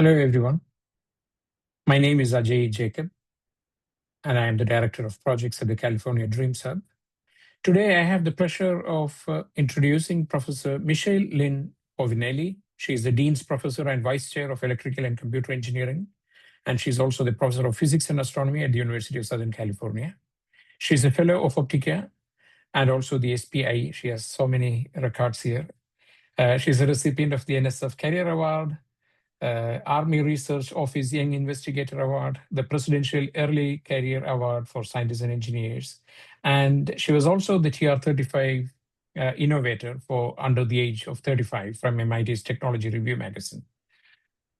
Hello, everyone. My name is Ajay Jacob, and I am the Director of Projects at the California Dreams Hub. Today, I have the pleasure of introducing Professor Michelle Lynn Povinelli. She is the Dean's Professor and Vice Chair of Electrical and Computer Engineering, and she's also the Professor of Physics and Astronomy at the University of Southern California. She's a Fellow of Optica and also the SPIE. She has so many records here. She's a recipient of the NSF CAREER Award, Army Research Office Young Investigator Award, the Presidential Early Career Award for Scientists and Engineers. And she was also the TR35 Innovator for under the age of 35 from MIT's Technology Review magazine.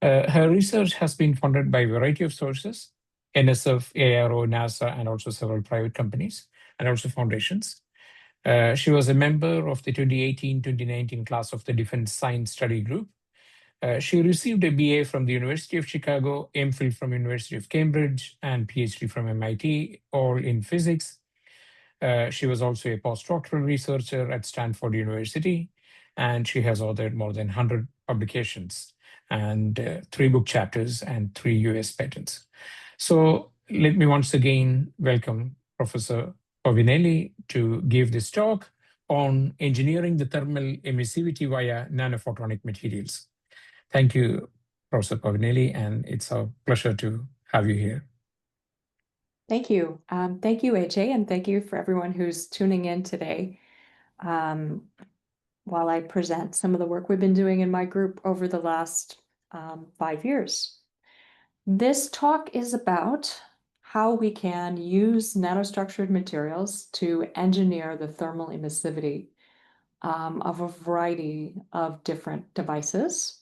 Her research has been funded by a variety of sources, NSF, ARO, NASA, and also several private companies, and also foundations. She was a member of the 2018-2019 class of the Defense Science Study Group. She received a BA from the University of Chicago, MPhil from University of Cambridge, and PhD from MIT, all in physics. She was also a postdoctoral researcher at Stanford University, and she has authored more than 100 publications and 3 book chapters and 3 US patents. So let me once again welcome Professor Povinelli to give this talk on engineering the thermal emissivity via nanophotonic materials. Thank you, Professor Povinelli, and it's a pleasure to have you here. Thank you. Thank you, AJ, and thank you for everyone who's tuning in today while I present some of the work we've been doing in my group over the last 5 years. This talk is about how we can use nanostructured materials to engineer the thermal emissivity of a variety of different devices.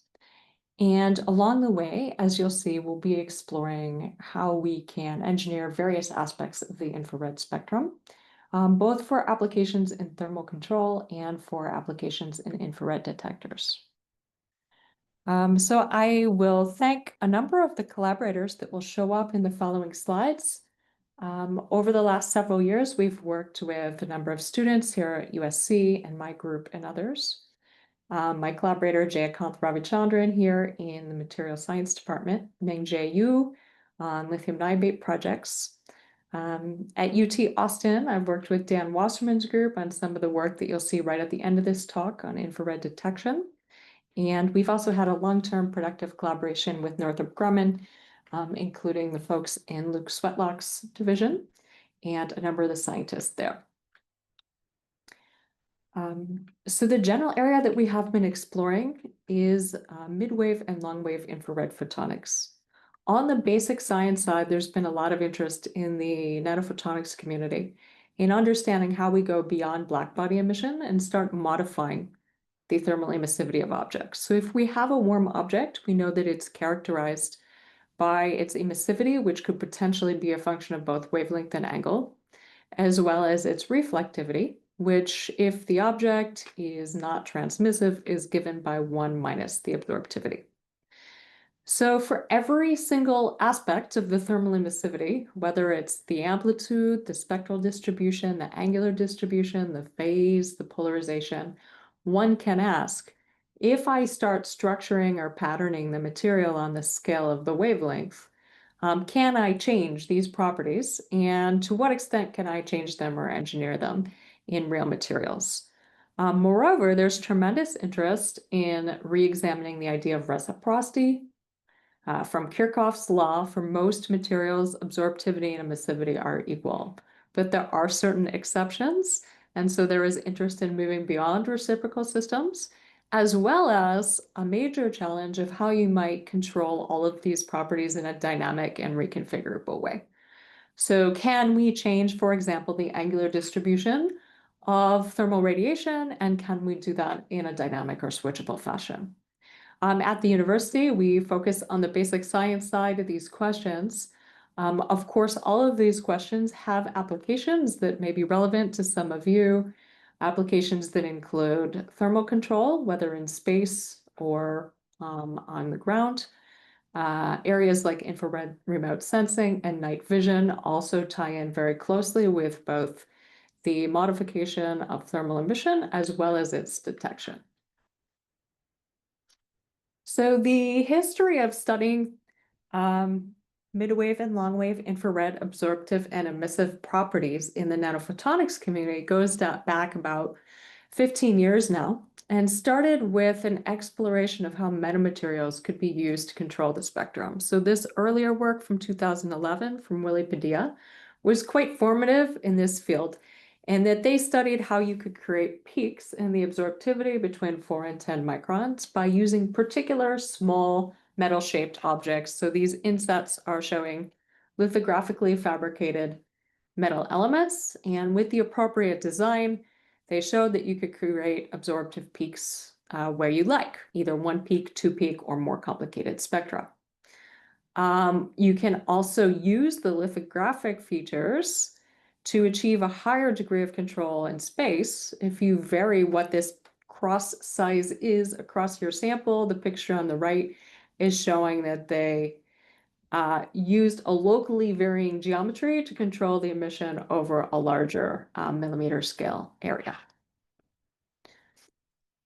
And along the way, as you'll see, we'll be exploring how we can engineer various aspects of the infrared spectrum, both for applications in thermal control and for applications in infrared detectors. So I will thank a number of the collaborators that will show up in the following slides. Over the last several years, we've worked with a number of students here at USC and my group and others. My collaborator, Jayakanth Ravichandran, here in the Material Science Department, Ming-Jae Yu on lithium niobate projects. At UT Austin, I've worked with Dan Wasserman's group on some of the work that you'll see right at the end of this talk on infrared detection. And we've also had a long-term productive collaboration with Northrop Grumman, including the folks in Luke Sweatlock's division and a number of the scientists there. So the general area that we have been exploring is mid-wave and long-wave infrared photonics. On the basic science side, there's been a lot of interest in the nanophotonics community in understanding how we go beyond blackbody emission and start modifying the thermal emissivity of objects. So if we have a warm object, we know that it's characterized by its emissivity, which could potentially be a function of both wavelength and angle, as well as its reflectivity, which, if the object is not transmissive, is given by 1 minus the absorptivity. So for every single aspect of the thermal emissivity, whether it's the amplitude, the spectral distribution, the angular distribution, the phase, the polarization, one can ask, if I start structuring or patterning the material on the scale of the wavelength, can I change these properties? And to what extent can I change them or engineer them in real materials? Moreover, there's tremendous interest in re-examining the idea of reciprocity. From Kirchhoff's law, for most materials, absorptivity and emissivity are equal, but there are certain exceptions. And so there is interest in moving beyond reciprocal systems, as well as a major challenge of how you might control all of these properties in a dynamic and reconfigurable way. So can we change, for example, the angular distribution of thermal radiation, and can we do that in a dynamic or switchable fashion? At the university, we focus on the basic science side of these questions. Of course, all of these questions have applications that may be relevant to some of you, applications that include thermal control, whether in space or on the ground. Areas like infrared remote sensing and night vision also tie in very closely with both the modification of thermal emission as well as its detection. So the history of studying midwave and long-wave infrared absorptive and emissive properties in the nanophotonics community goes back about 15 years now, and started with an exploration of how metamaterials could be used to control the spectrum. So this earlier work from 2011 from Willy Padilla was quite formative in this field, and that they studied how you could create peaks in the absorptivity between 4 and 10 microns by using particular small metal-shaped objects. So these insets are showing lithographically fabricated metal elements, and with the appropriate design, they showed that you could create absorptive peaks where you like, either 1 peak, 2 peak, or more complicated spectra. You can also use the lithographic features to achieve a higher degree of control in space if you vary what this cross size is across your sample. The picture on the right is showing that they used a locally varying geometry to control the emission over a larger millimeter scale area.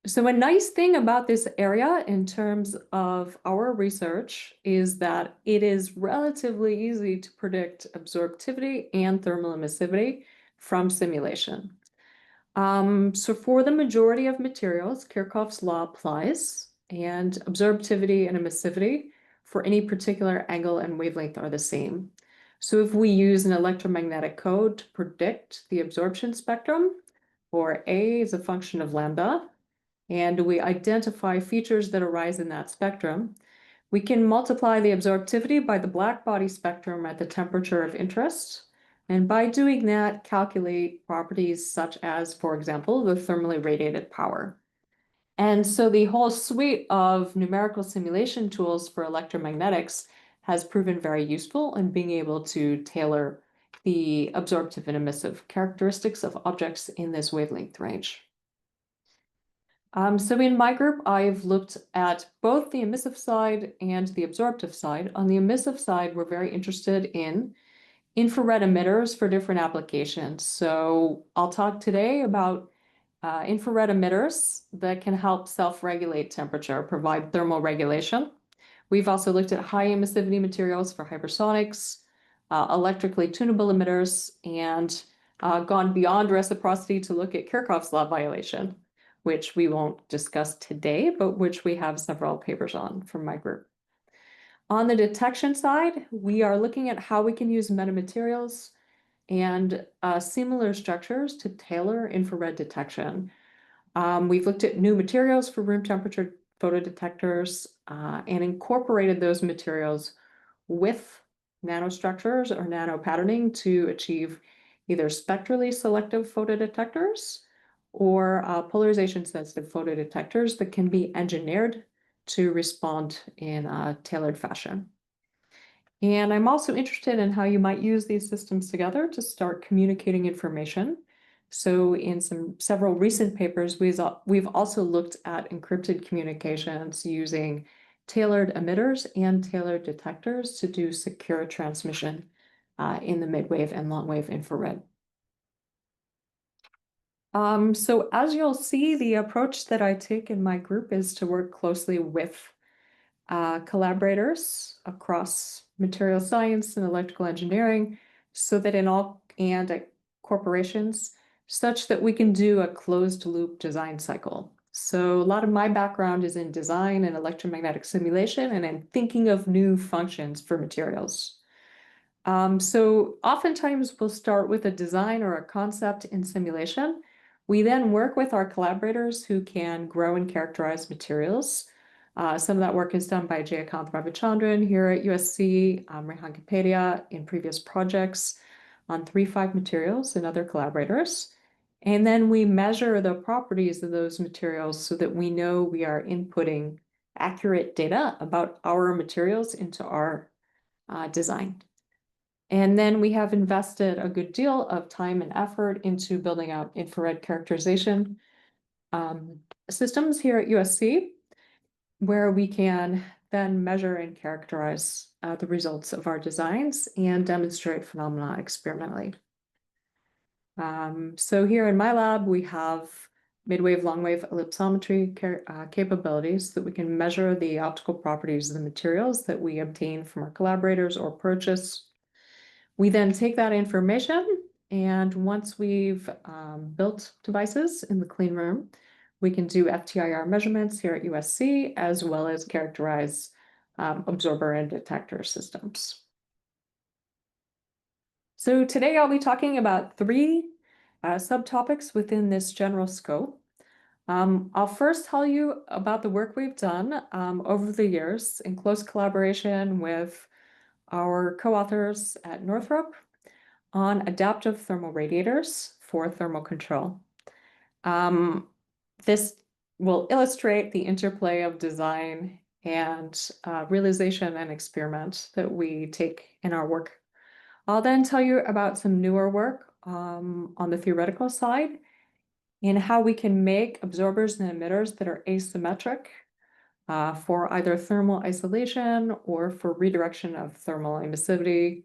So a nice thing about this area in terms of our research is that it is relatively easy to predict absorptivity and thermal emissivity from simulation. So for the majority of materials, Kirchhoff's law applies, and absorptivity and emissivity for any particular angle and wavelength are the same. So if we use an electromagnetic code to predict the absorption spectrum, or A is a function of lambda, and we identify features that arise in that spectrum, we can multiply the absorptivity by the black body spectrum at the temperature of interest. And by doing that, calculate properties such as, for example, the thermally radiated power. And so the whole suite of numerical simulation tools for electromagnetics has proven very useful in being able to tailor the absorptive and emissive characteristics of objects in this wavelength range. So in my group, I've looked at both the emissive side and the absorptive side. On the emissive side, we're very interested in infrared emitters for different applications. So I'll talk today about infrared emitters that can help self-regulate temperature, provide thermal regulation. We've also looked at high emissivity materials for hypersonics, electrically tunable emitters, and gone beyond reciprocity to look at Kirchhoff's law violation, which we won't discuss today, but which we have several papers on from my group. On the detection side, we are looking at how we can use metamaterials and similar structures to tailor infrared detection. We've looked at new materials for room temperature photodetectors and incorporated those materials with nanostructures or nanopatterning to achieve either spectrally selective photodetectors or polarization sensitive photodetectors that can be engineered to respond in a tailored fashion. And I'm also interested in how you might use these systems together to start communicating information. So in several recent papers, we've also looked at encrypted communications using tailored emitters and tailored detectors to do secure transmission in the midwave and longwave infrared. So as you'll see, the approach that I take in my group is to work closely with collaborators across material science and electrical engineering, so that at corporations, such that we can do a closed loop design cycle. So a lot of my background is in design and electromagnetic simulation and in thinking of new functions for materials. So oftentimes we'll start with a design or a concept in simulation. We then work with our collaborators who can grow and characterize materials. Some of that work is done by Jayakanth Ravichandran here at USC, Rehan Kapadia in previous projects on 3.5 materials and other collaborators. And then we measure the properties of those materials so that we know we are inputting accurate data about our materials into our design. And then we have invested a good deal of time and effort into building out infrared characterization systems here at USC, where we can then measure and characterize the results of our designs and demonstrate phenomena experimentally. So here in my lab, we have midwave, long-wave ellipsometry capabilities so that we can measure the optical properties of the materials that we obtain from our collaborators or purchase. We then take that information, and once we've built devices in the clean room, we can do FTIR measurements here at USC, as well as characterize absorber and detector systems. So today I'll be talking about three subtopics within this general scope. I'll first tell you about the work we've done over the years in close collaboration with our co-authors at Northrop on adaptive thermal radiators for thermal control. This will illustrate the interplay of design and realization and experiment that we take in our work. I'll then tell you about some newer work on the theoretical side in how we can make absorbers and emitters that are asymmetric for either thermal isolation or for redirection of thermal emissivity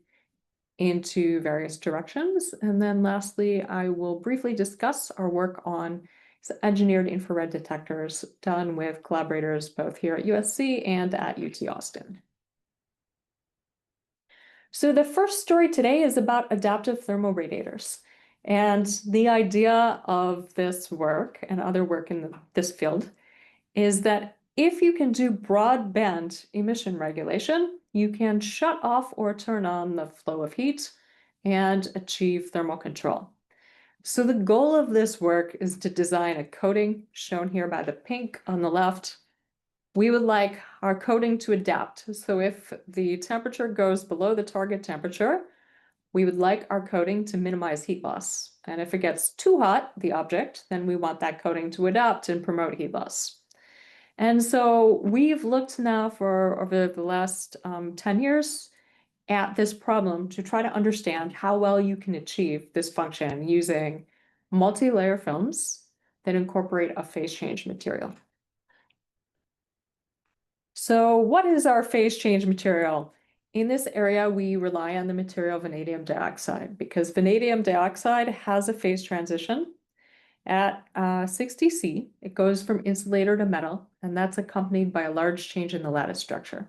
into various directions. And then lastly, I will briefly discuss our work on engineered infrared detectors done with collaborators both here at USC and at UT Austin. So the first story today is about adaptive thermal radiators. And the idea of this work and other work in this field is that if you can do broadband emission regulation, you can shut off or turn on the flow of heat and achieve thermal control. So the goal of this work is to design a coating shown here by the pink on the left. We would like our coating to adapt. So if the temperature goes below the target temperature, we would like our coating to minimize heat loss. And if it gets too hot, the object, then we want that coating to adapt and promote heat loss. And so we've looked now for over the last 10 years at this problem to try to understand how well you can achieve this function using multi-layer films that incorporate a phase change material. So what is our phase change material? In this area, we rely on the material vanadium dioxide because vanadium dioxide has a phase transition. At 60 C, it goes from insulator to metal, and that's accompanied by a large change in the lattice structure.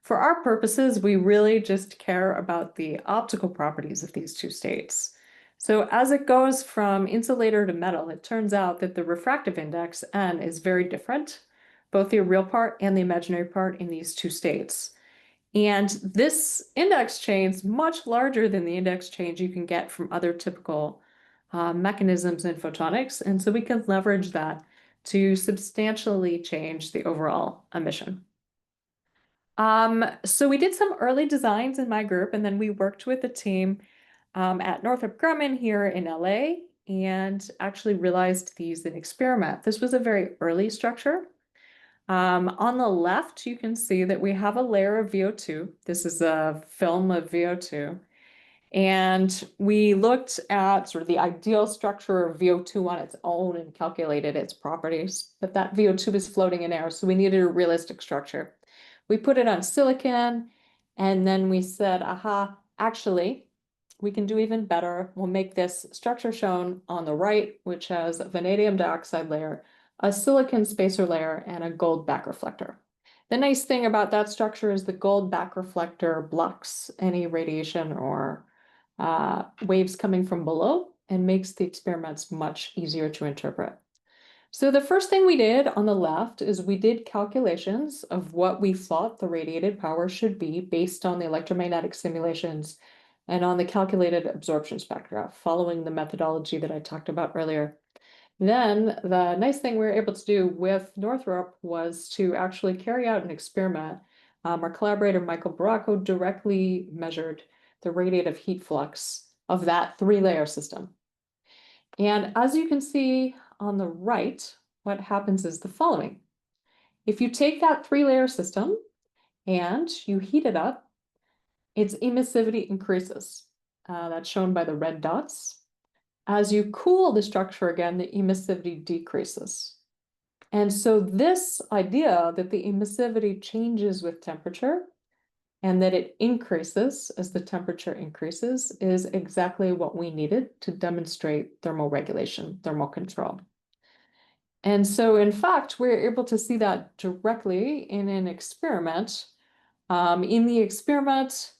For our purposes, we really just care about the optical properties of these two states. So as it goes from insulator to metal, it turns out that the refractive index, N, is very different, both the real part and the imaginary part in these two states. And this index change is much larger than the index change you can get from other typical mechanisms in photonics. And so we can leverage that to substantially change the overall emission. So we did some early designs in my group, and then we worked with a team at Northrop Grumman here in LA and actually realized these in experiment. This was a very early structure. On the left, you can see that we have a layer of VO2. This is a film of VO2. And we looked at sort of the ideal structure of VO2 on its own and calculated its properties. But that VO2 is floating in air, so we needed a realistic structure. We put it on silicon, and then we said, aha, actually, we can do even better. We'll make this structure shown on the right, which has a vanadium dioxide layer, a silicon spacer layer, and a gold back reflector. The nice thing about that structure is the gold back reflector blocks any radiation or waves coming from below and makes the experiments much easier to interpret. So the first thing we did on the left is we did calculations of what we thought the radiated power should be based on the electromagnetic simulations and on the calculated absorption spectra, following the methodology that I talked about earlier. Then the nice thing we were able to do with Northrop was to actually carry out an experiment. Our collaborator, Michael Baracco, directly measured the radiative heat flux of that three-layer system. And as you can see on the right, what happens is the following. If you take that three-layer system and you heat it up, its emissivity increases. That's shown by the red dots. As you cool the structure again, the emissivity decreases. And so this idea that the emissivity changes with temperature and that it increases as the temperature increases is exactly what we needed to demonstrate thermal regulation, thermal control. And so in fact, we're able to see that directly in an experiment. In the experiment,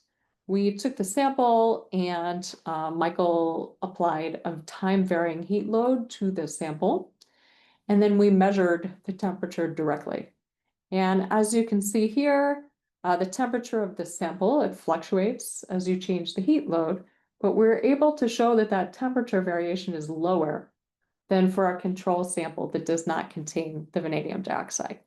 we took the sample and Michael applied a time-varying heat load to the sample. And then we measured the temperature directly. And as you can see here, the temperature of the sample, it fluctuates as you change the heat load, but we're able to show that that temperature variation is lower than for our control sample that does not contain the vanadium dioxide.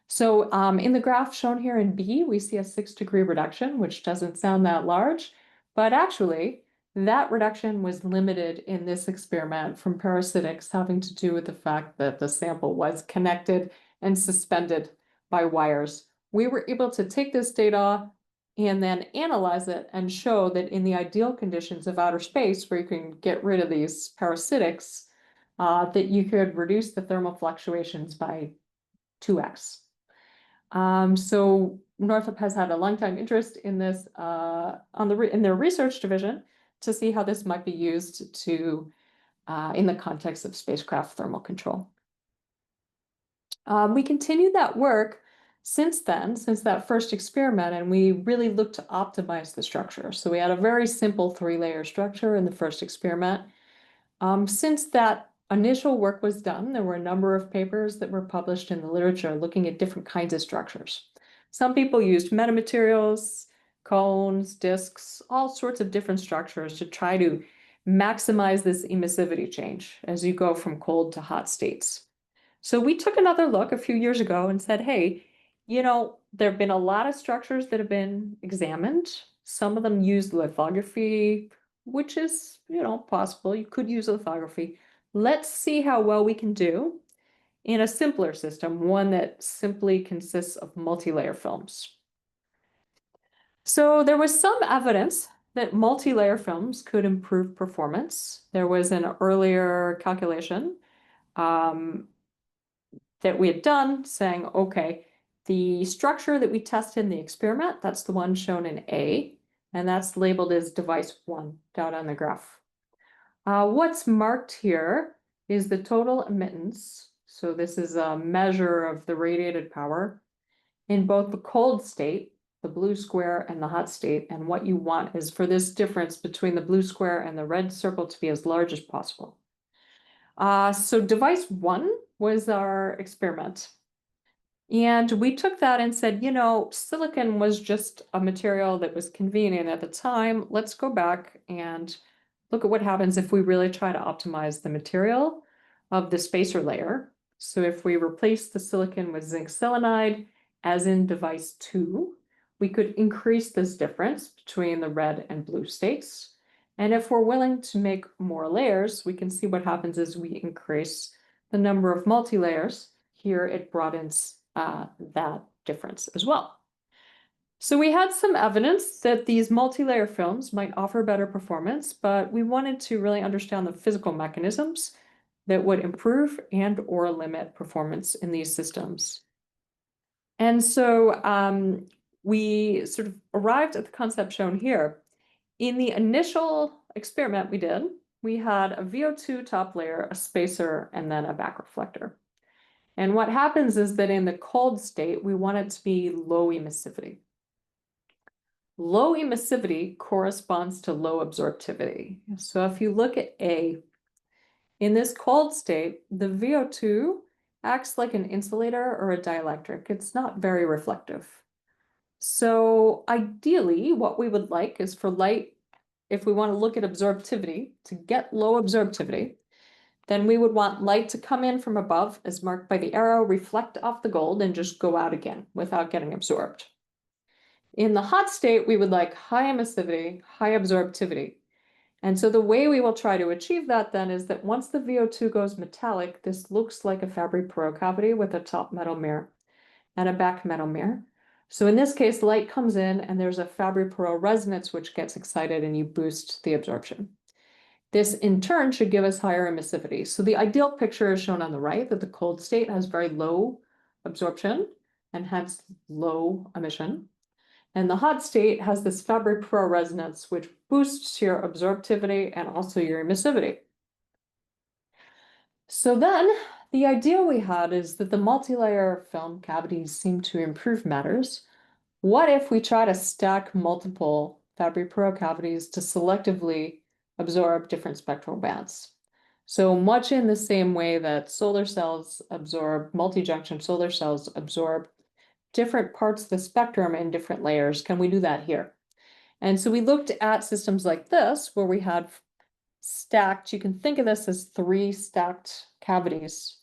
So in the graph shown here in B, we see a 6-degree reduction, which doesn't sound that large, but actually that reduction was limited in this experiment from parasitics having to do with the fact that the sample was connected and suspended by wires. We were able to take this data and then analyze it and show that in the ideal conditions of outer space, where you can get rid of these parasitics, that you could reduce the thermal fluctuations by 2x. So Northrop has had a long time interest in this in their research division to see how this might be used to in the context of spacecraft thermal control. We continued that work since then, since that first experiment, and we really looked to optimize the structure. So we had a very simple 3-layer structure in the first experiment. Since that initial work was done, there were a number of papers that were published in the literature looking at different kinds of structures. Some people used metamaterials, cones, disks, all sorts of different structures to try to maximize this emissivity change as you go from cold to hot states. So we took another look a few years ago and said, hey, you know, there have been a lot of structures that have been examined. Some of them use lithography, which is, you know, possible. You could use lithography. Let's see how well we can do in a simpler system, one that simply consists of multi-layer films. So there was some evidence that multi-layer films could improve performance. There was an earlier calculation that we had done saying, okay, the structure that we tested in the experiment, that's the one shown in A, and that's labeled as device 1 down on the graph. What's marked here is the total emittance. So this is a measure of the radiated power in both the cold state, the blue square, and the hot state. And what you want is for this difference between the blue square and the red circle to be as large as possible. So device 1 was our experiment. And we took that and said, you know, silicon was just a material that was convenient at the time. Let's go back and look at what happens if we really try to optimize the material of the spacer layer. So if we replace the silicon with zinc selenide, as in device 2, we could increase this difference between the red and blue states. And if we're willing to make more layers, we can see what happens as we increase the number of multi-layers. Here it broadens that difference as well. So we had some evidence that these multi-layer films might offer better performance, but we wanted to really understand the physical mechanisms that would improve and or limit performance in these systems. And so we sort of arrived at the concept shown here. In the initial experiment we did, we had a VO2 top layer, a spacer, and then a back reflector. And what happens is that in the cold state, we want it to be low emissivity. Low emissivity corresponds to low absorptivity. So if you look at A, in this cold state, the VO2 acts like an insulator or a dielectric. It's not very reflective. So ideally, what we would like is for light, if we want to look at absorptivity, to get low absorptivity, then we would want light to come in from above, as marked by the arrow, reflect off the gold, and just go out again without getting absorbed. In the hot state, we would like high emissivity, high absorptivity. And so the way we will try to achieve that then is that once the VO2 goes metallic, this looks like a Fabry-Perot cavity with a top metal mirror and a back metal mirror. So in this case, light comes in and there's a Fabry-Perot resonance which gets excited and you boost the absorption. This in turn should give us higher emissivity. So the ideal picture is shown on the right, that the cold state has very low absorption and hence low emission. And the hot state has this Fabry-Perot resonance, which boosts your absorptivity and also your emissivity. So then the idea we had is that the multi-layer film cavities seem to improve matters. What if we try to stack multiple Fabry-Perot cavities to selectively absorb different spectral bands? So much in the same way that solar cells absorb, multi-junction solar cells absorb different parts of the spectrum in different layers, can we do that here? And so we looked at systems like this, where we had stacked, you can think of this as 3 stacked cavities.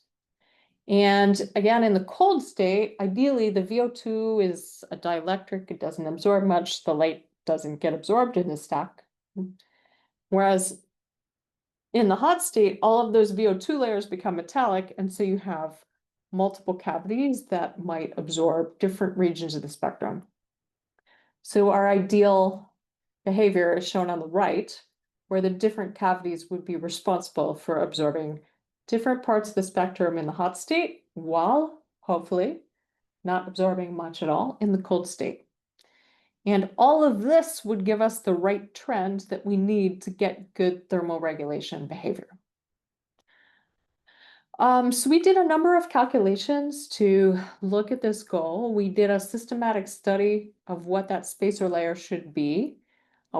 And again, in the cold state, ideally the VO2 is a dielectric, it doesn't absorb much, the light doesn't get absorbed in the stack. Whereas in the hot state, all of those VO2 layers become metallic, and so you have multiple cavities that might absorb different regions of the spectrum. So our ideal behavior is shown on the right, where the different cavities would be responsible for absorbing different parts of the spectrum in the hot state, while hopefully not absorbing much at all in the cold state. And all of this would give us the right trend that we need to get good thermoregulation behavior. So we did a number of calculations to look at this goal. We did a systematic study of what that spacer layer should be.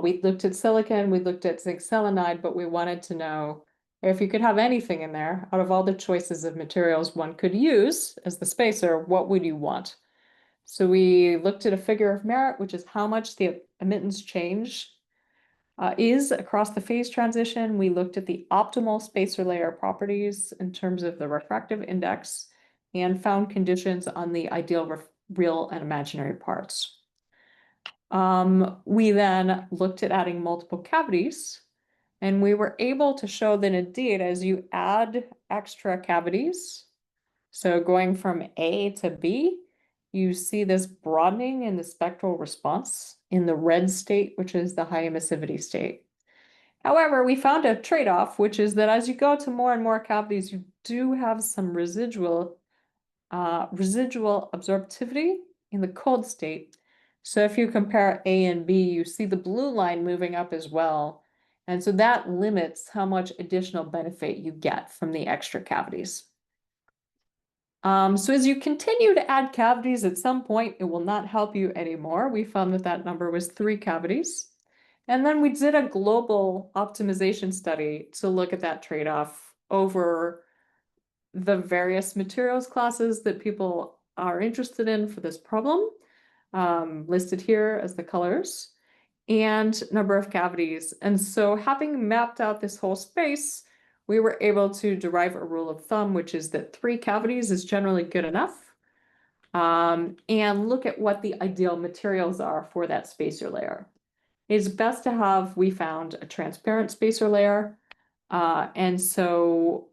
We looked at silicon, we looked at zinc selenide, but we wanted to know if you could have anything in there, out of all the choices of materials one could use as the spacer, what would you want? So we looked at a figure of merit, which is how much the emittance change is across the phase transition. We looked at the optimal spacer layer properties in terms of the refractive index and found conditions on the ideal real and imaginary parts. We then looked at adding multiple cavities, and we were able to show that indeed, as you add extra cavities, so going from A to B, you see this broadening in the spectral response in the red state, which is the high emissivity state. However, we found a trade-off, which is that as you go to more and more cavities, you do have some residual absorptivity in the cold state. So if you compare A and B, you see the blue line moving up as well. And so that limits how much additional benefit you get from the extra cavities. So as you continue to add cavities, at some point, it will not help you anymore. We found that that number was 3 cavities. And then we did a global optimization study to look at that trade-off over the various materials classes that people are interested in for this problem, listed here as the colors, and number of cavities. And so having mapped out this whole space, we were able to derive a rule of thumb, which is that 3 cavities is generally good enough, and look at what the ideal materials are for that spacer layer. It's best to have, we found, a transparent spacer layer, and so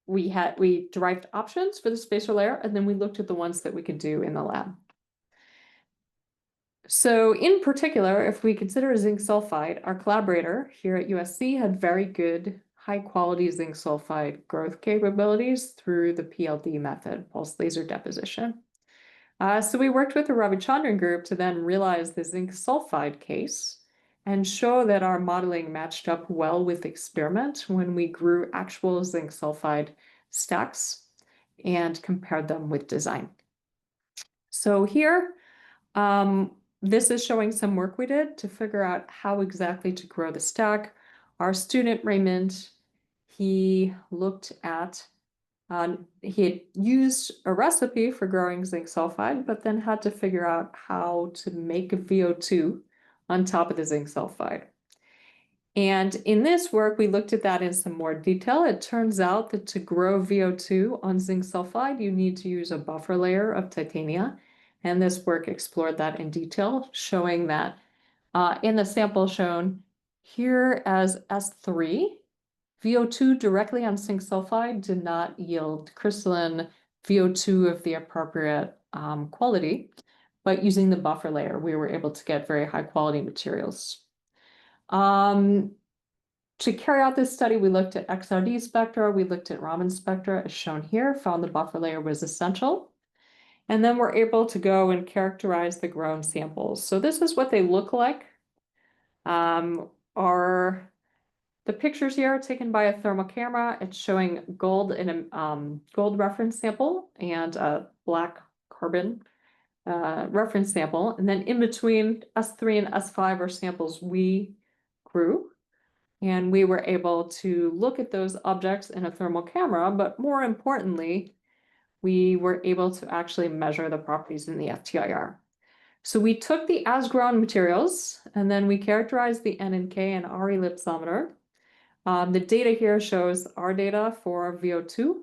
we derived options for the spacer layer, and then we looked at the ones that we could do in the lab. So in particular, if we consider zinc sulfide, our collaborator here at USC had very good high quality zinc sulfide growth capabilities through the PLD method, pulse laser deposition. So we worked with the Ravichandran group to then realize the zinc sulfide case and show that our modeling matched up well with experiment when we grew actual zinc sulfide stacks and compared them with design. So here, this is showing some work we did to figure out how exactly to grow the stack. Our student, Raymond, he looked at, he had used a recipe for growing zinc sulfide, but then had to figure out how to make a VO2 on top of the zinc sulfide. And in this work, we looked at that in some more detail. It turns out that to grow VO2 on zinc sulfide, you need to use a buffer layer of titania. And this work explored that in detail, showing that in the sample shown here as S3, VO2 directly on zinc sulfide did not yield crystalline VO2 of the appropriate quality, but using the buffer layer, we were able to get very high quality materials. To carry out this study, we looked at XRD spectra, we looked at Raman spectra as shown here, found the buffer layer was essential. And then we're able to go and characterize the grown samples. So this is what they look like. Our The pictures here are taken by a thermal camera. It's showing gold in a gold reference sample and a black carbon reference sample. And then in between S3 and S5 are samples we grew. And we were able to look at those objects in a thermal camera, but more importantly, we were able to actually measure the properties in the FTIR. So we took the as-grown materials, and then we characterized the N and K in our ellipsometer. The data here shows our data for VO2,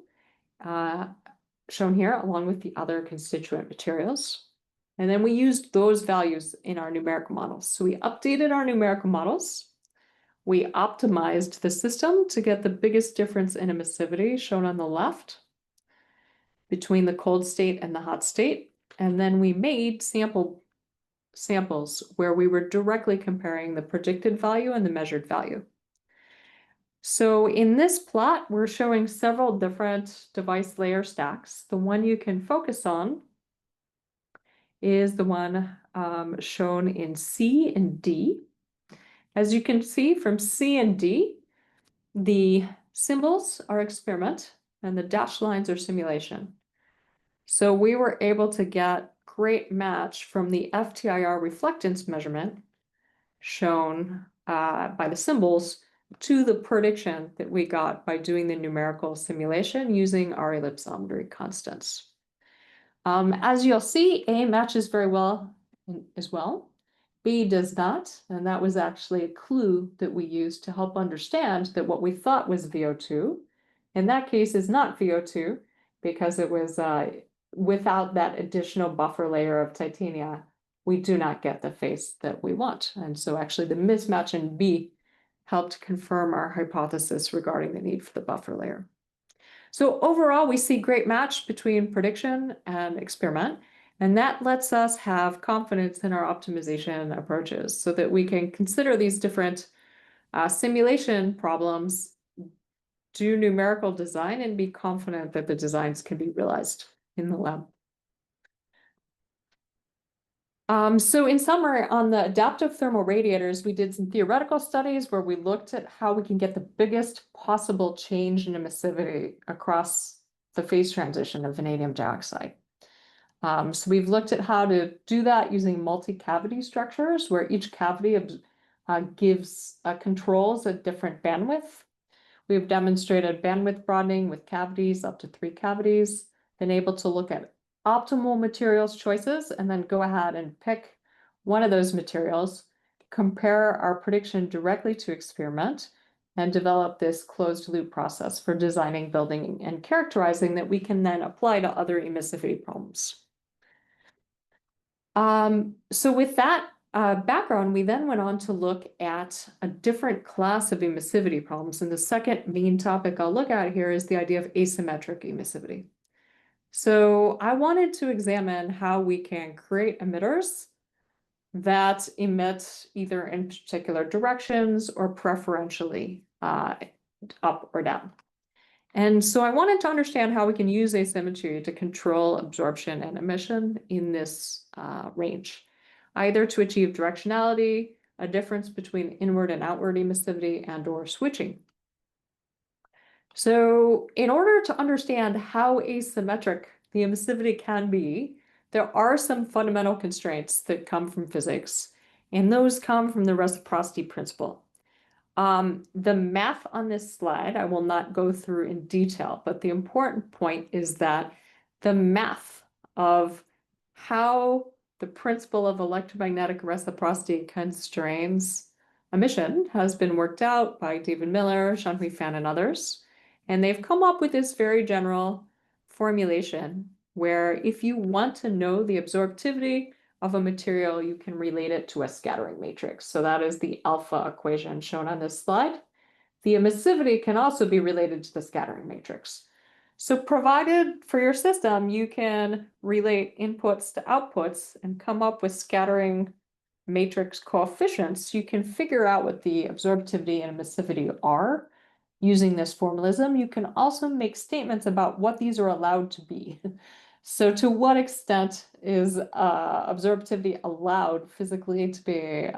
shown here, along with the other constituent materials. And then we used those values in our numerical models. So we updated our numerical models. We optimized the system to get the biggest difference in emissivity, shown on the left, between the cold state and the hot state. And then we made samples where we were directly comparing the predicted value and the measured value. So in this plot, we're showing several different device layer stacks. The one you can focus on is the one shown in C and D. As you can see from C and D, the symbols are experiment and the dashed lines are simulation. So we were able to get great match from the FTIR reflectance measurement shown by the symbols to the prediction that we got by doing the numerical simulation using our ellipsometry constants. As you'll see, A matches very well as well. B does not, and that was actually a clue that we used to help understand that what we thought was VO2, in that case is not VO2 because it was without that additional buffer layer of titania, we do not get the phase that we want. And so actually the mismatch in B helped confirm our hypothesis regarding the need for the buffer layer. So overall, we see great match between prediction and experiment, and that lets us have confidence in our optimization approaches so that we can consider these different simulation problems, do numerical design, and be confident that the designs can be realized in the lab. So in summary, on the adaptive thermal radiators, we did some theoretical studies where we looked at how we can get the biggest possible change in emissivity across the phase transition of vanadium dioxide. So we've looked at how to do that using multi-cavity structures where each cavity gives controls a different bandwidth. We've demonstrated bandwidth broadening with cavities up to 3 cavities, been able to look at optimal materials choices and then go ahead and pick one of those materials, compare our prediction directly to experiment, and develop this closed loop process for designing, building, and characterizing that we can then apply to other emissivity problems. So with that background, we then went on to look at a different class of emissivity problems. And the second main topic I'll look at here is the idea of asymmetric emissivity. So I wanted to examine how we can create emitters that emit either in particular directions or preferentially up or down. And so I wanted to understand how we can use asymmetry to control absorption and emission in this range, either to achieve directionality, a difference between inward and outward emissivity, and or switching. So in order to understand how asymmetric the emissivity can be, there are some fundamental constraints that come from physics, and those come from the reciprocity principle. The math on this slide, I will not go through in detail, but the important point is that the math of how the principle of electromagnetic reciprocity constrains emission has been worked out by David Miller, Jean-Louis Fan, and others. And they've come up with this very general formulation where if you want to know the absorptivity of a material, you can relate it to a scattering matrix. So that is the alpha equation shown on this slide. The emissivity can also be related to the scattering matrix. So provided for your system, you can relate inputs to outputs and come up with scattering matrix coefficients, you can figure out what the absorptivity and emissivity are using this formalism. You can also make statements about what these are allowed to be. So to what extent is absorptivity allowed physically to be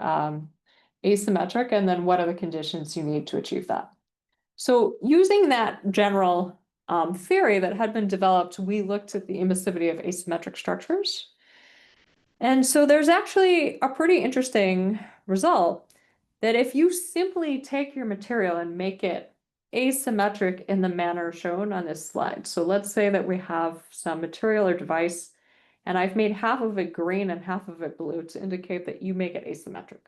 asymmetric, and then what are the conditions you need to achieve that. So using that general theory that had been developed, we looked at the emissivity of asymmetric structures. And so there's actually a pretty interesting result that if you simply take your material and make it asymmetric in the manner shown on this slide. So let's say that we have some material or device, and I've made half of it green and half of it blue to indicate that you make it asymmetric.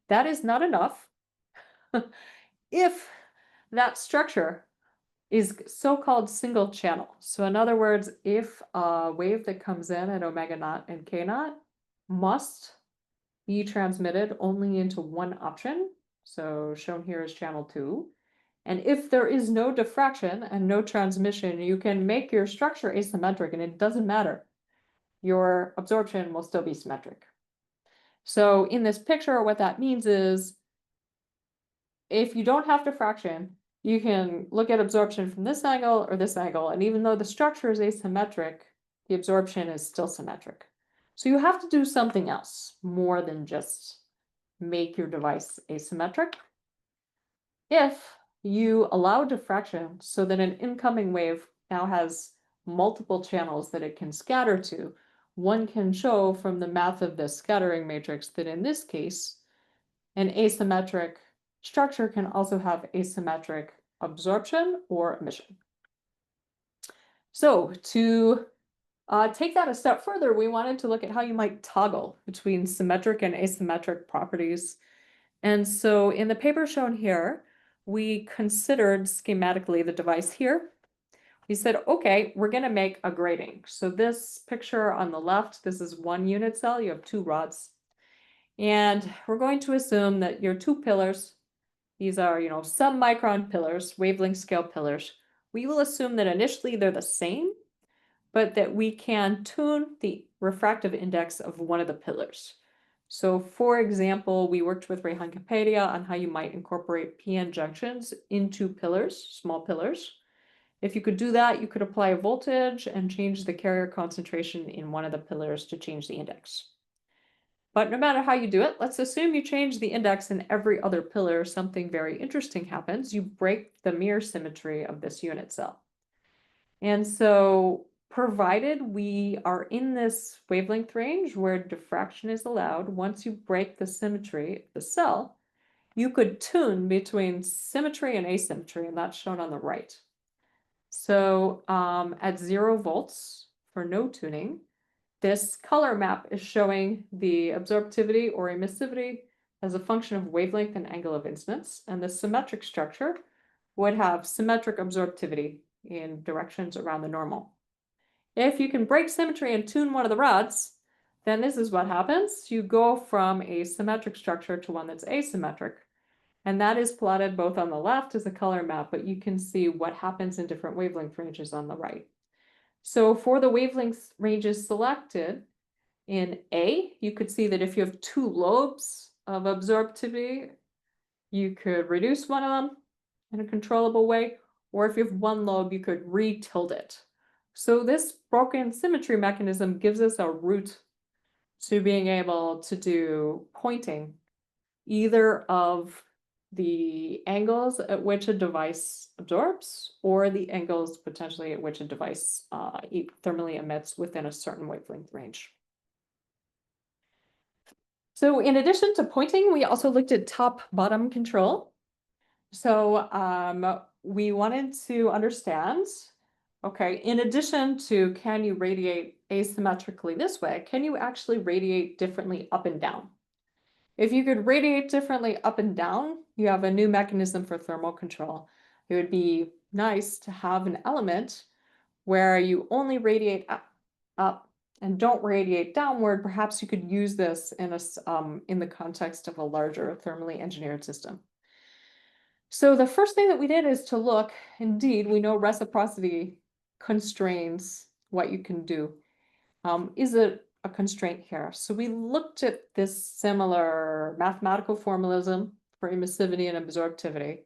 That is not enough if that structure is so-called single channel. So in other words, if a wave that comes in at omega naught and k naught must be transmitted only into one option, so shown here is channel 2, and if there is no diffraction and no transmission, you can make your structure asymmetric and it doesn't matter. Your absorption will still be symmetric. So in this picture, what that means is if you don't have diffraction, you can look at absorption from this angle or this angle, and even though the structure is asymmetric, the absorption is still symmetric. So you have to do something else more than just make your device asymmetric. If you allow diffraction so that an incoming wave now has multiple channels that it can scatter to, one can show from the math of this scattering matrix that in this case, an asymmetric structure can also have asymmetric absorption or emission. So to take that a step further, we wanted to look at how you might toggle between symmetric and asymmetric properties. And so in the paper shown here, we considered schematically the device here. We said, okay, we're going to make a grating. So this picture on the left, this is one unit cell. You have two rods. And we're going to assume that your two pillars, these are, sub-micron pillars, wavelength scale pillars. We will assume that initially they're the same, but that we can tune the refractive index of one of the pillars. So for example, we worked with Rehan Kapadia on how you might incorporate PN junctions into pillars, small pillars. If you could do that, you could apply a voltage and change the carrier concentration in one of the pillars to change the index. But no matter how you do it, let's assume you change the index in every other pillar, something very interesting happens. You break the mirror symmetry of this unit cell. And so provided we are in this wavelength range where diffraction is allowed, once you break the symmetry of the cell, you could tune between symmetry and asymmetry, and that's shown on the right. So at 0 volts for no tuning, this color map is showing the absorptivity or emissivity as a function of wavelength and angle of incidence, and the symmetric structure would have symmetric absorptivity in directions around the normal. If you can break symmetry and tune one of the rods, then this is what happens. You go from a symmetric structure to one that's asymmetric. And that is plotted both on the left as a color map, but you can see what happens in different wavelength ranges on the right. So for the wavelength ranges selected in A, you could see that if you have two lobes of absorptivity, you could reduce one of them in a controllable way, or if you have one lobe, you could re-tilt it. So this broken symmetry mechanism gives us a route to being able to do pointing either of the angles at which a device absorbs or the angles potentially at which a device thermally emits within a certain wavelength range. So in addition to pointing, we also looked at top-bottom control. So we wanted to understand, okay, in addition to can you radiate asymmetrically this way, can you actually radiate differently up and down? If you could radiate differently up and down, you have a new mechanism for thermal control. It would be nice to have an element where you only radiate up and don't radiate downward. Perhaps you could use this in the context of a larger thermally engineered system. So the first thing that we did is to look, indeed, we know reciprocity constrains what you can do. Is it a constraint here? So we looked at this similar mathematical formalism for emissivity and absorptivity.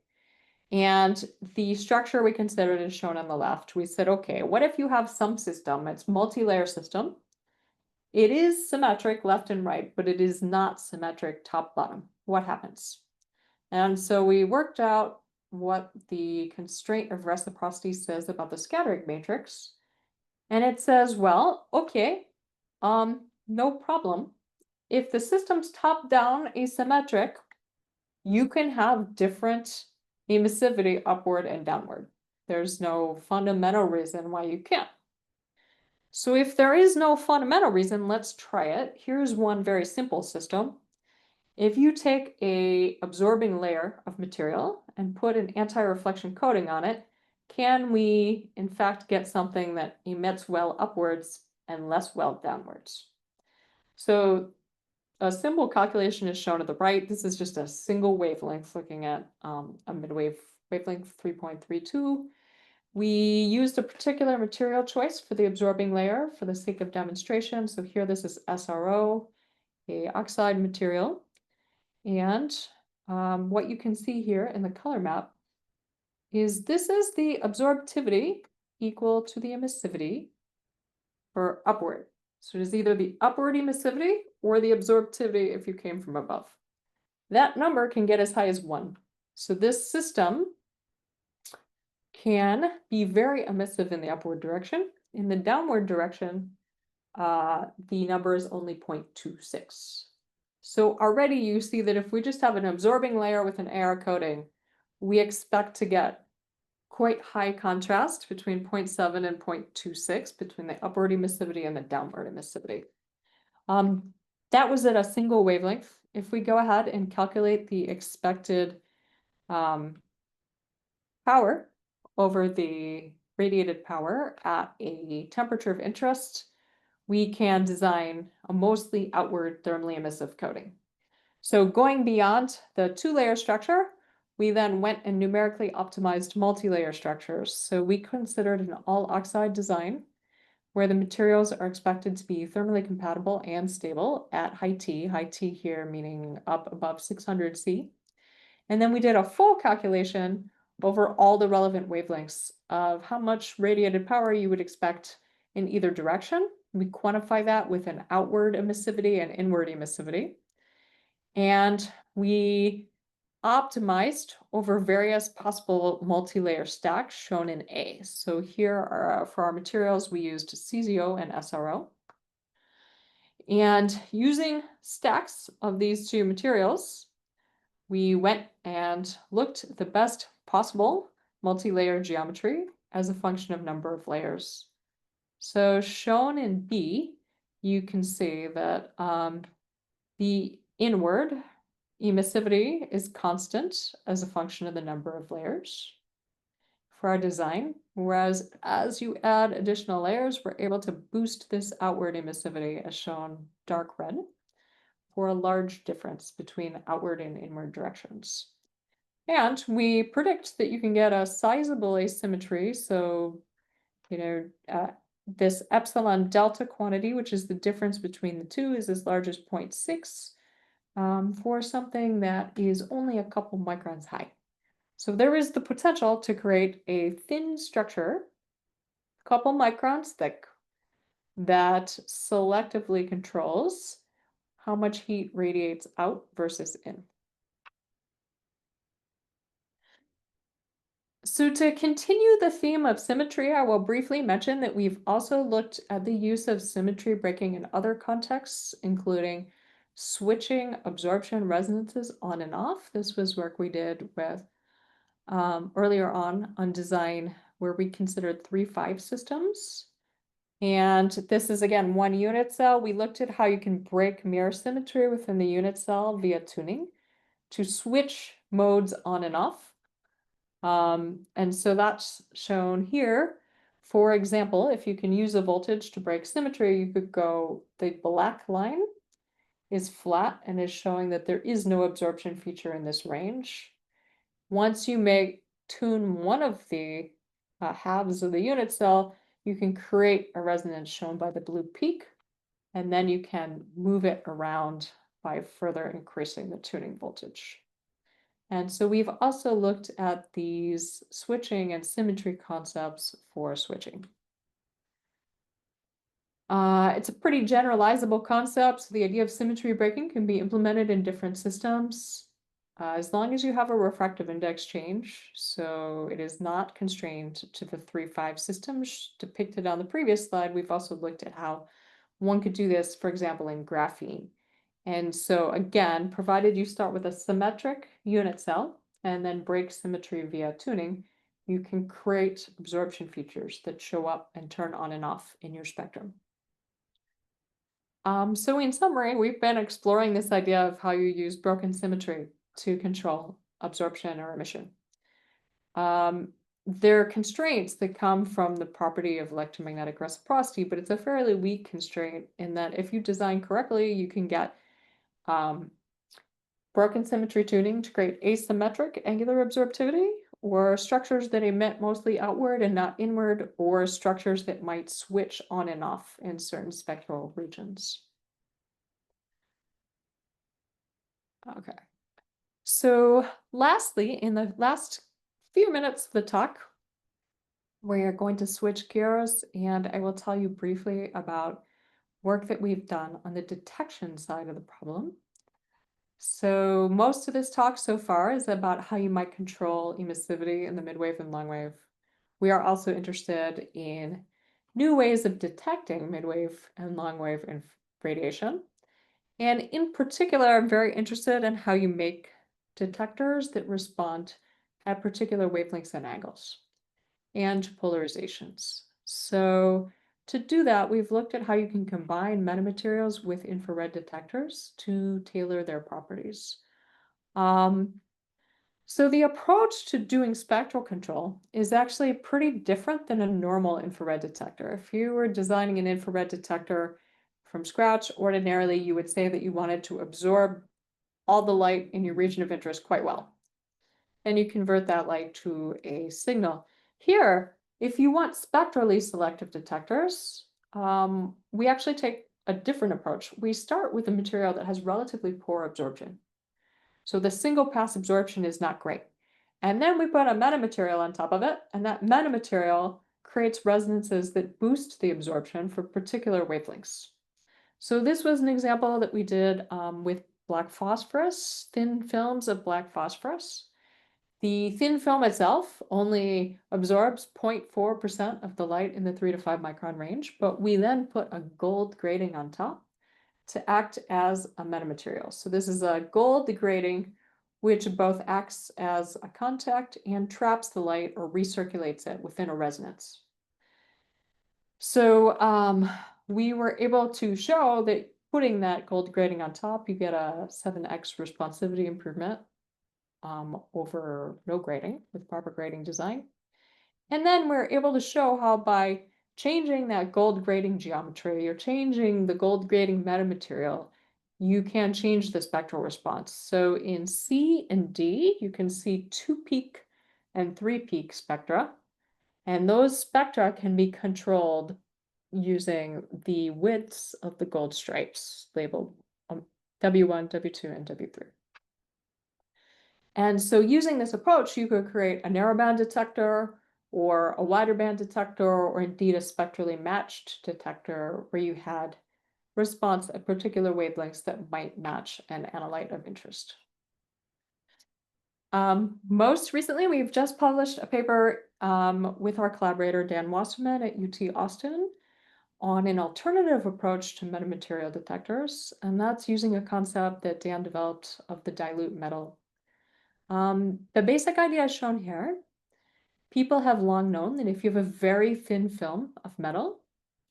And the structure we considered is shown on the left. We said, okay, what if you have some system, it's multi-layer system, It is symmetric left and right, but it is not symmetric top bottom. What happens? And so we worked out what the constraint of reciprocity says about the scattering matrix. And it says, well, okay, no problem. If the system's top-down asymmetric, you can have different emissivity upward and downward. There's no fundamental reason why you can't. So if there is no fundamental reason, let's try it. Here's one very simple system. If you take a absorbing layer of material and put an anti-reflection coating on it, can we in fact get something that emits well upwards and less well downwards? So a simple calculation is shown at the right. This is just a single wavelength looking at a midwave wavelength 3.32. We used a particular material choice for the absorbing layer for the sake of demonstration. So here this is SRO, a oxide material. And what you can see here in the color map is this is the absorptivity equal to the emissivity for upward. So it is either the upward emissivity or the absorptivity if you came from above. That number can get as high as 1. So this system can be very emissive in the upward direction. In the downward direction, the number is only 0.26. So already you see that if we just have an absorbing layer with an AR coating, we expect to get quite high contrast between 0.7 and 0.26 between the upward emissivity and the downward emissivity. That was at a single wavelength. If we go ahead and calculate the expected power over the radiated power at a temperature of interest, we can design a mostly outward thermally emissive coating. So going beyond the 2-layer structure, we then went and numerically optimized multi-layer structures. So we considered an all-oxide design where the materials are expected to be thermally compatible and stable at high T here meaning up above 600 C. And then we did a full calculation over all the relevant wavelengths of how much radiated power you would expect in either direction. We quantify that with an outward emissivity and inward emissivity. And we optimized over various possible multi-layer stacks shown in A. So here are for our materials, we used CZO and SRO. And using stacks of these two materials, we went and looked at the best possible multi-layer geometry as a function of number of layers. So shown in B, you can see that the inward emissivity is constant as a function of the number of layers for our design, whereas as you add additional layers, we're able to boost this outward emissivity as shown dark red for a large difference between outward and inward directions. And we predict that you can get a sizable asymmetry. So, this epsilon delta quantity, which is the difference between the two, is as large as 0.6 for something that is only a couple microns high. So there is the potential to create a thin structure, a couple microns thick, that selectively controls how much heat radiates out versus in. So to continue the theme of symmetry, I will briefly mention that we've also looked at the use of symmetry breaking in other contexts, including switching absorption resonances on and off. This was work we did with earlier on design where we considered 3-5 systems. And this is again one unit cell. We looked at how you can break mirror symmetry within the unit cell via tuning to switch modes on and off. And so that's shown here. For example, if you can use a voltage to break symmetry, you could go, the black line is flat and is showing that there is no absorption feature in this range. Once you tune one of the halves of the unit cell, you can create a resonance shown by the blue peak, and then you can move it around by further increasing the tuning voltage. And so we've also looked at these switching and symmetry concepts for switching. It's a pretty generalizable concept. So the idea of symmetry breaking can be implemented in different systems as long as you have a refractive index change. So it is not constrained to the 3-5 systems depicted on the previous slide. We've also looked at how one could do this, for example, in graphene. And so again, provided you start with a symmetric unit cell and then break symmetry via tuning, you can create absorption features that show up and turn on and off in your spectrum. So in summary, we've been exploring this idea of how you use broken symmetry to control absorption or emission. There are constraints that come from the property of electromagnetic reciprocity, but it's a fairly weak constraint in that if you design correctly, you can get broken symmetry tuning to create asymmetric angular absorptivity, or structures that emit mostly outward and not inward, or structures that might switch on and off in certain spectral regions. Okay. So lastly, in the last few minutes of the talk, we are going to switch gears and I will tell you briefly about work that we've done on the detection side of the problem. So most of this talk so far is about how you might control emissivity in the midwave and longwave. We are also interested in new ways of detecting midwave and longwave radiation. And in particular, I'm very interested in how you make detectors that respond at particular wavelengths and angles and polarizations. So to do that, we've looked at how you can combine metamaterials with infrared detectors to tailor their properties. So the approach to doing spectral control is actually pretty different than a normal infrared detector. If you were designing an infrared detector from scratch, ordinarily you would say that you wanted to absorb all the light in your region of interest quite well. And you convert that light to a signal. Here, if you want spectrally selective detectors, we actually take a different approach. We start with a material that has relatively poor absorption. So the single pass absorption is not great. And then we put a metamaterial on top of it, and that metamaterial creates resonances that boost the absorption for particular wavelengths. So this was an example that we did with black phosphorus, thin films of black phosphorus. The thin film itself only absorbs 0.4% of the light in the 3 to 5 micron range, but we then put a gold grating on top to act as a metamaterial. So this is a gold degrading, which both acts as a contact and traps the light or recirculates it within a resonance. So we were able to show that putting that gold grading on top, you get a 7x responsivity improvement over no grading with proper grading design. And then we're able to show how by changing that gold grading geometry or changing the gold grading metamaterial, you can change the spectral response. So in C and D, you can see 2-peak and 3-peak spectra. And those spectra can be controlled using the widths of the gold stripes labeled W1, W2, and W3. And so using this approach, you could create a narrowband detector or a wider band detector, or indeed a spectrally matched detector where you had response at particular wavelengths that might match an analyte of interest. Most recently, we've just published a paper with our collaborator Dan Wasserman at UT Austin on an alternative approach to metamaterial detectors, and that's using a concept that Dan developed of the dilute metal. The basic idea is shown here. People have long known that if you have a very thin film of metal,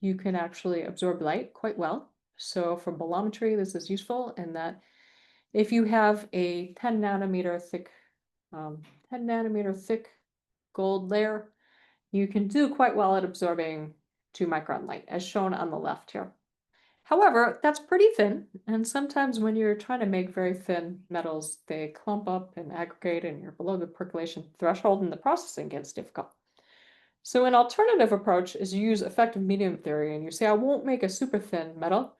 you can actually absorb light quite well. So for bolometry, this is useful in that if you have a 10 nanometer thick gold layer, you can do quite well at absorbing 2 micron light, as shown on the left here. However, that's pretty thin, and sometimes when you're trying to make very thin metals, they clump up and aggregate and you're below the percolation threshold and the processing gets difficult. So an alternative approach is you use effective medium theory and you say, I won't make a super thin metal,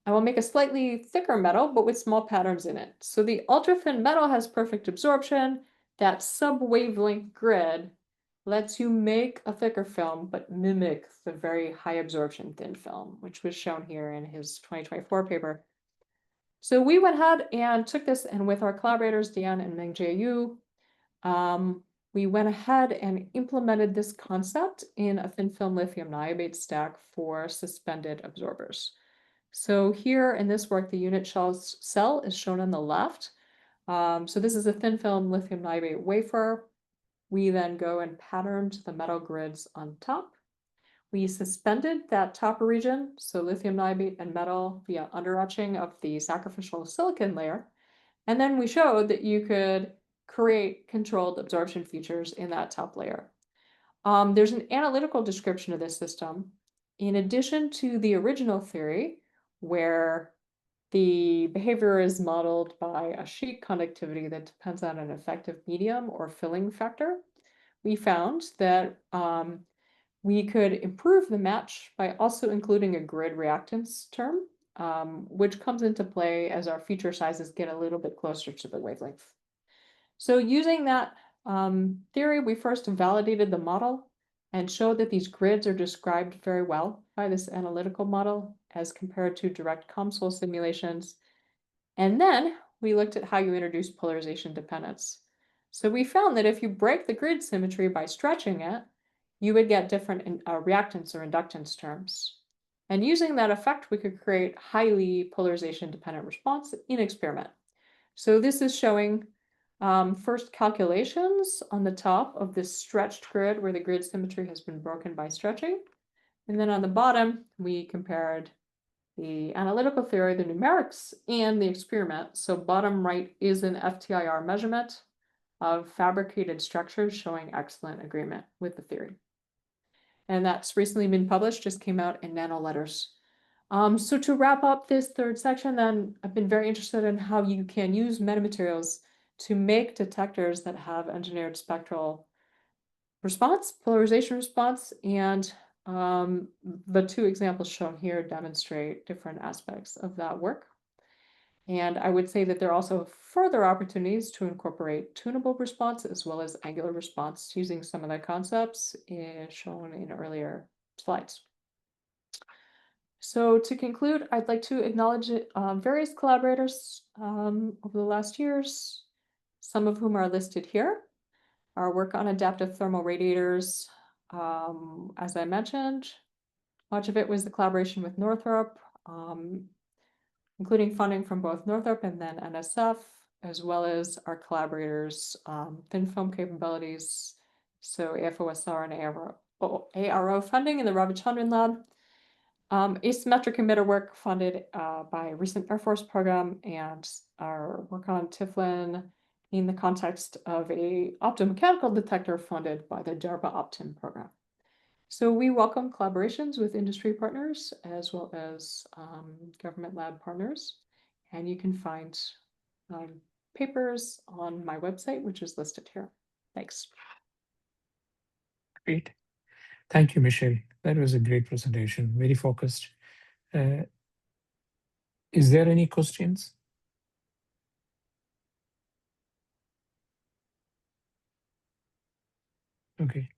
I will make a slightly thicker metal, but with small patterns in it. So the ultra thin metal has perfect absorption. That sub-wavelength grid lets you make a thicker film, but mimic the very high absorption thin film, which was shown here in his 2024 paper. So we went ahead and took this, and with our collaborators, Dan and Mengjie Yu, we went ahead and implemented this concept in a thin film lithium niobate stack for suspended absorbers. So here in this work, the unit cell is shown on the left. So this is a thin film lithium niobate wafer. We then go and patterned the metal grids on top. We suspended that top region, so lithium niobate and metal, via underetching of the sacrificial silicon layer. And then we showed that you could create controlled absorption features in that top layer. There's an analytical description of this system. In addition to the original theory, where the behavior is modeled by a sheet conductivity that depends on an effective medium or filling factor, we found that we could improve the match by also including a grid reactance term, which comes into play as our feature sizes get a little bit closer to the wavelength. So using that theory, we first validated the model and showed that these grids are described very well by this analytical model as compared to direct COMSOL simulations. And then we looked at how you introduce polarization dependence. So we found that if you break the grid symmetry by stretching it, you would get different reactance or inductance terms. And using that effect, we could create highly polarization dependent response in experiment. So this is showing first calculations on the top of this stretched grid where the grid symmetry has been broken by stretching. And then on the bottom, we compared the analytical theory, the numerics, and the experiment. So bottom right is an FTIR measurement of fabricated structures showing excellent agreement with the theory. And that's recently been published, just came out in Nano Letters. So to wrap up this third section, then I've been very interested in how you can use metamaterials to make detectors that have engineered spectral response, polarization response, and the two examples shown here demonstrate different aspects of that work. And I would say that there are also further opportunities to incorporate tunable response as well as angular response using some of the concepts shown in earlier slides. So to conclude, I'd like to acknowledge various collaborators over the last years, some of whom are listed here. Our work on adaptive thermal radiators, as I mentioned, much of it was the collaboration with Northrop, including funding from both Northrop and then NSF, as well as our collaborators' thin film capabilities, so AFOSR and ARO funding in the Ravichandran Lab. Asymmetric emitter work funded by a recent Air Force program, and our work on Tiflin in the context of a optomechanical detector funded by the DARPA Optim program. So we welcome collaborations with industry partners as well as government lab partners, and you can find papers on my website, which is listed here. Thanks. Great. Thank you, Michelle. That was a great presentation, very focused. Is there any questions? Okay.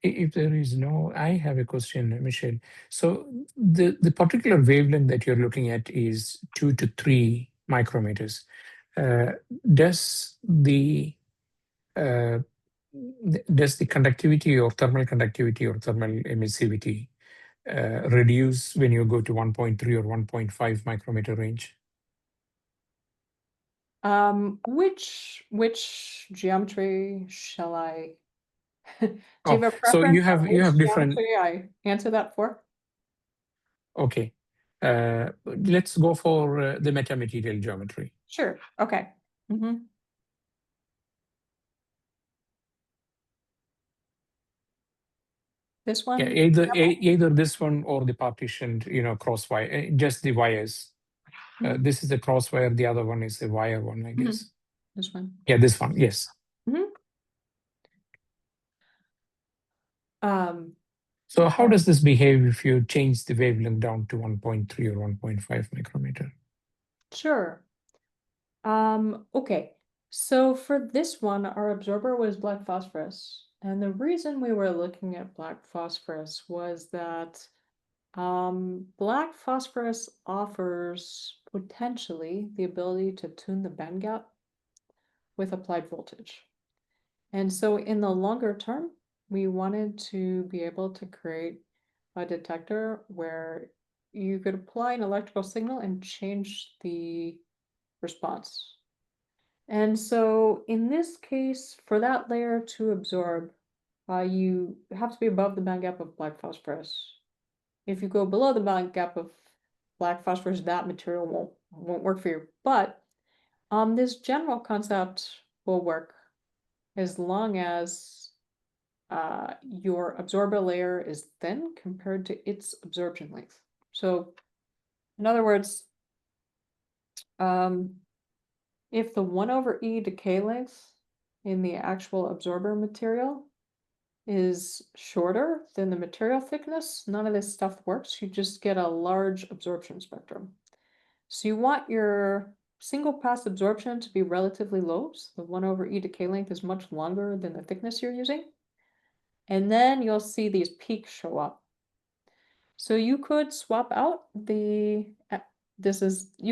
If there is no, I have a question, Michelle. So the particular wavelength that you're looking at is 2 to 3 micrometers. Does the conductivity or thermal conductivity or thermal emissivity reduce when you go to 1.3 or 1.5 micrometer range? Which geometry shall I? Do you have a preference? So you have different. I answer that for. Okay, let's go for the metamaterial geometry. Sure. Okay. This one. Yeah, either this one or the partitioned, cross wire, just the wires. This is the cross wire. The other one is the wire one, I guess. This one. Yeah, this one. Yes. So how does this behave if you change the wavelength down to 1.3 or 1.5 micrometer? Sure. Okay. So for this one, our absorber was black phosphorus. And the reason we were looking at black phosphorus was that black phosphorus offers potentially the ability to tune the band gap with applied voltage. And so in the longer term, we wanted to be able to create a detector where you could apply an electrical signal and change the response. And so in this case, for that layer to absorb, you have to be above the band gap of black phosphorus. If you go below the band gap of black phosphorus, that material won't work for you. But this general concept will work as long as your absorber layer is thin compared to its absorption length. So in other words, if the 1/e decay length in the actual absorber material is shorter than the material thickness, none of this stuff works. You just get a large absorption spectrum. So you want your single pass absorption to be relatively low. So the 1/e decay length is much longer than the thickness you're using. And then you'll see these peaks show up. So you could swap out you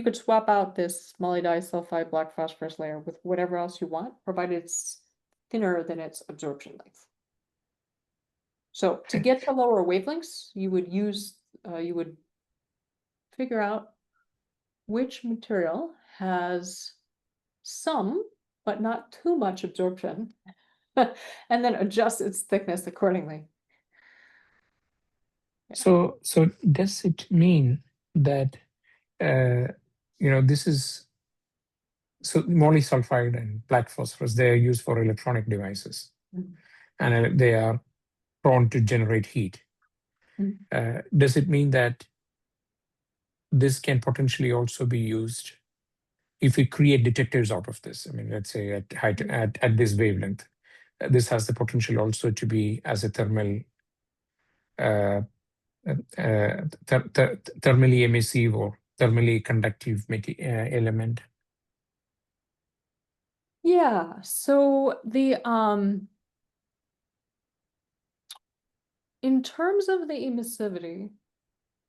could swap out this molybdisulfide black phosphorus layer with whatever else you want, provided it's thinner than its absorption length. So to get to lower wavelengths, you would figure out which material has some, but not too much absorption, and then adjust its thickness accordingly. So does it mean that this is so molysulfide and black phosphorus, they are used for electronic devices, and they are prone to generate heat. Does it mean that this can potentially also be used if we create detectors out of this? I mean, let's say at height at this wavelength, this has the potential also to be as a thermally emissive or thermally conductive element. Yeah, so in terms of the emissivity,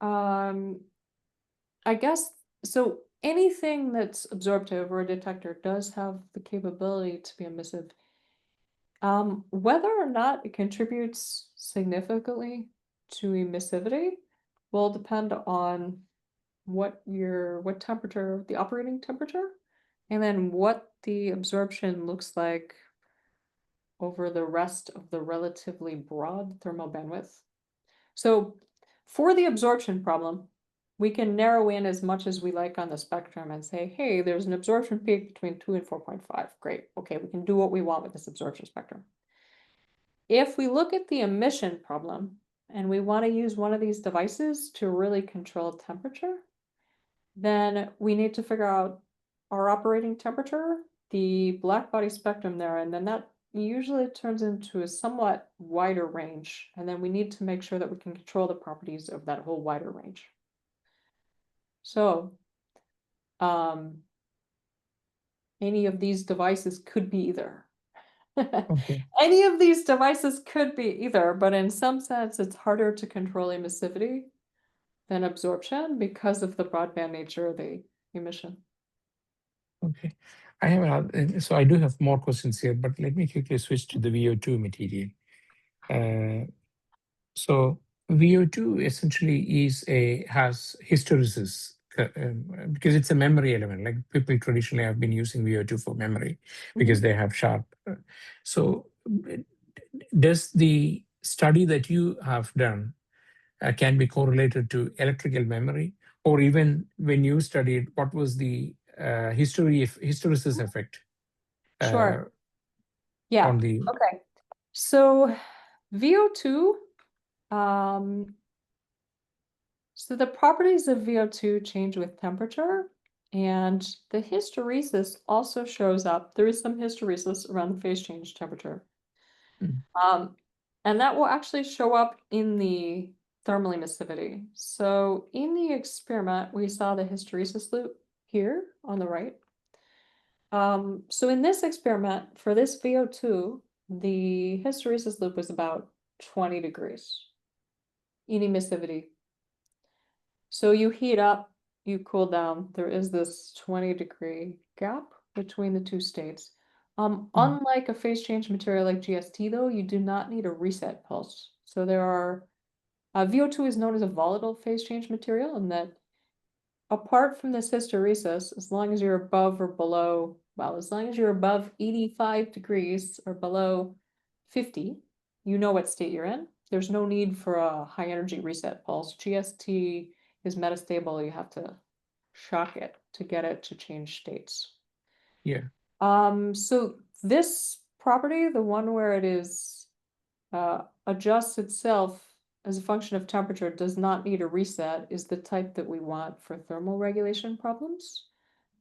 I guess so anything that's absorptive or a detector does have the capability to be emissive. Whether or not it contributes significantly to emissivity will depend on what temperature, the operating temperature, and then what the absorption looks like over the rest of the relatively broad thermal bandwidth. So for the absorption problem, we can narrow in as much as we like on the spectrum and say, hey, there's an absorption peak between 2 and 4.5. Great. Okay, we can do what we want with this absorption spectrum. If we look at the emission problem and we want to use one of these devices to really control temperature, then we need to figure out our operating temperature, the black body spectrum there, and then that usually turns into a somewhat wider range. And then we need to make sure that we can control the properties of that whole wider range. So any of these devices could be either. Okay. Any of these devices could be either, but in some sense, it's harder to control emissivity than absorption because of the broadband nature of the emission. Okay. So I do have more questions here, but let me quickly switch to the VO2 material. So VO2 essentially has hysteresis because it's a memory element. Like people traditionally have been using VO2 for memory because they have sharp. So does the study that you have done can be correlated to electrical memory, or even when you studied, what was the hysteresis effect? Sure. Yeah. On the Okay. So VO2, so the properties of VO2 change with temperature, and the hysteresis also shows up. There is some hysteresis around the phase change temperature. And that will actually show up in the thermal emissivity. So in the experiment, we saw the hysteresis loop here on the right. So in this experiment, for this VO2, the hysteresis loop is about 20 degrees in emissivity. So you heat up, you cool down. There is this 20-degree gap between the two states. Unlike a phase change material like GST, though, you do not need a reset pulse. So there are VO2 is known as a volatile phase change material, and that apart from this hysteresis, as long as you're above or below, well, as long as you're above 85 degrees or below 50, you know what state you're in. There's no need for a high energy reset pulse. GST is metastable. You have to shock it to get it to change states. Yeah. So this property, the one where it is adjusts itself as a function of temperature, does not need a reset, is the type that we want for thermal regulation problems.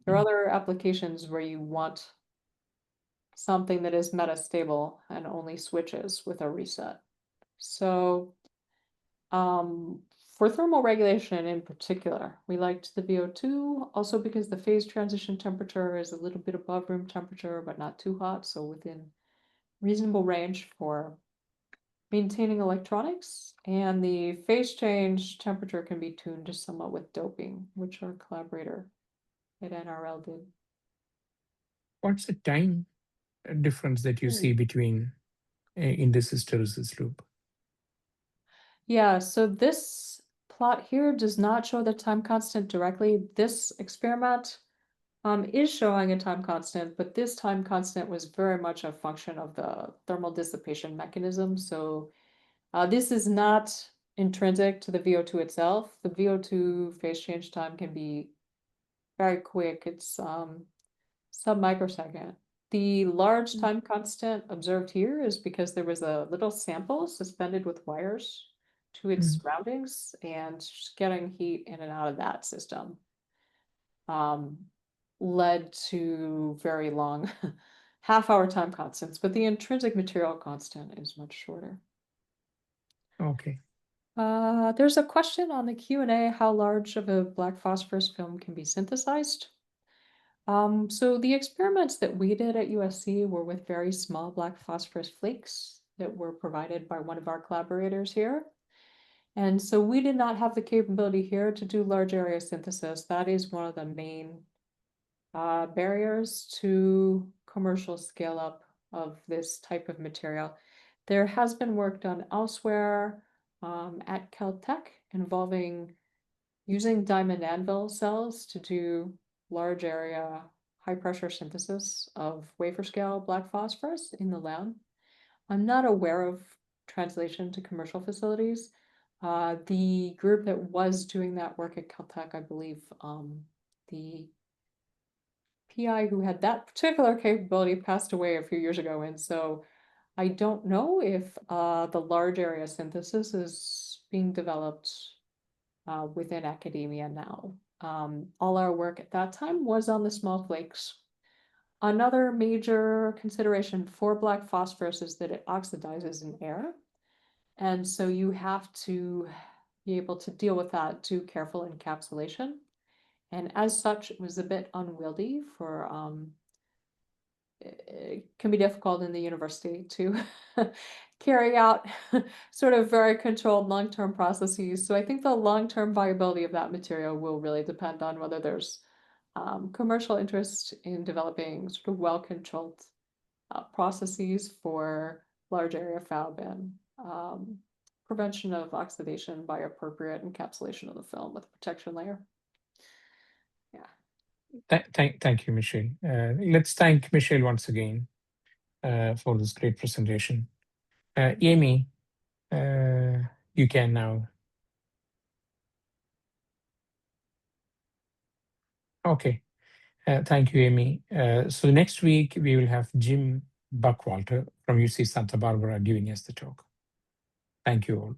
There are other applications where you want something that is metastable and only switches with a reset. So for thermal regulation in particular, we liked the VO2 also because the phase transition temperature is a little bit above room temperature, but not too hot. So within reasonable range for maintaining electronics, and the phase change temperature can be tuned to somewhat with doping, which our collaborator at NRL did. What's the time difference that you see between in this hysteresis loop? Yeah, so this plot here does not show the time constant directly. This experiment is showing a time constant, but this time constant was very much a function of the thermal dissipation mechanism. So this is not intrinsic to the VO2 itself. The VO2 phase change time can be very quick. It's sub-microsecond. The large time constant observed here is because there was a little sample suspended with wires to its surroundings, and just getting heat in and out of that system led to very long half-hour time constants, but the intrinsic material constant is much shorter. Okay. There's a question on the Q&A, how large of a black phosphorus film can be synthesized? So the experiments that we did at USC were with very small black phosphorus flakes that were provided by one of our collaborators here. And so we did not have the capability here to do large area synthesis. That is one of the main barriers to commercial scale up of this type of material. There has been work done elsewhere at Caltech involving using diamond anvil cells to do large area high pressure synthesis of wafer scale black phosphorus in the lab. I'm not aware of translation to commercial facilities. The group that was doing that work at Caltech, I believe, the PI who had that particular capability passed away a few years ago, and so I don't know if the large area synthesis is being developed within academia now. All our work at that time was on the small flakes. Another major consideration for black phosphorus is that it oxidizes in air. And so you have to be able to deal with that, do careful encapsulation. And as such, it was a bit unwieldy for, it can be difficult in the university to carry out sort of very controlled long-term processes. So I think the long-term viability of that material will really depend on whether there's commercial interest in developing sort of well-controlled processes for large area fab and prevention of oxidation by appropriate encapsulation of the film with a protection layer. Yeah. Thank you, Michelle. Let's thank Michelle once again for this great presentation. Amy, you can now. Okay. Thank you, Amy. So next week, we will have Jim Buckwalter from UC Santa Barbara giving us the talk. Thank you all.